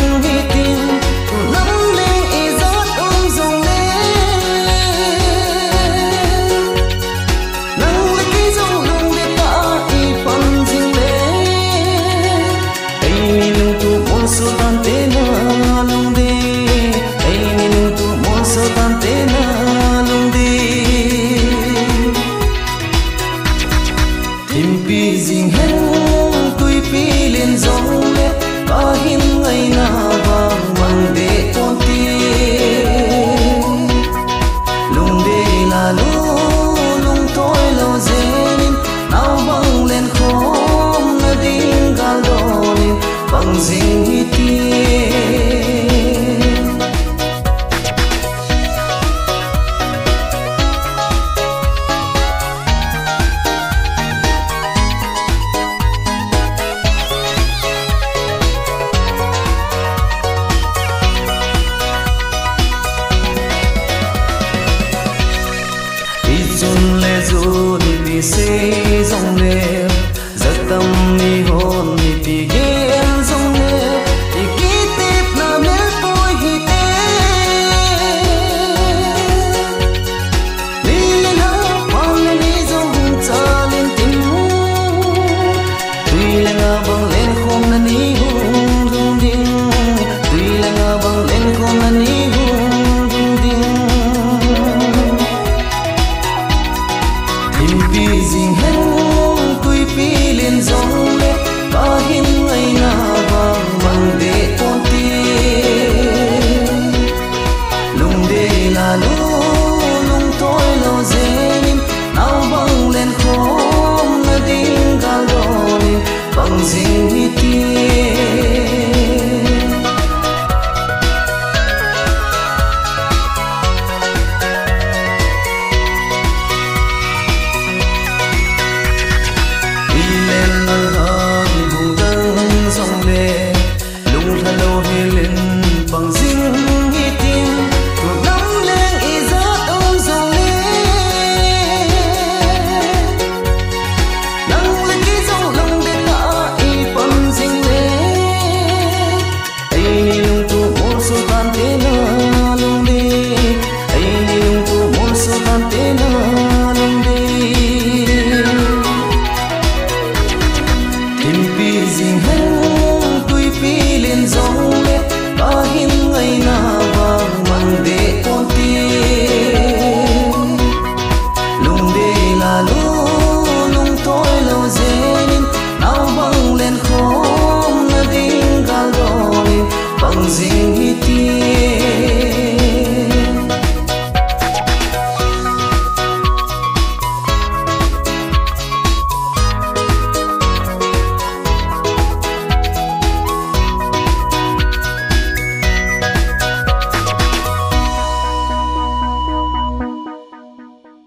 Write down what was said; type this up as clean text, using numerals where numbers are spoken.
ding hi tin tu nam leng e zot zong le nang le ki zong lung de ta i pam jing le ai ni lung tu mon so tan te na lung de ai ni lung tu mon so tan te na lung de tim pi jing hen tui pi len zong le pa hin ngai na wang mang de ton ti lung de la lu lung toi lo zen nau bang len khom na ding gal do le bang jing hi ti zun le zun đi se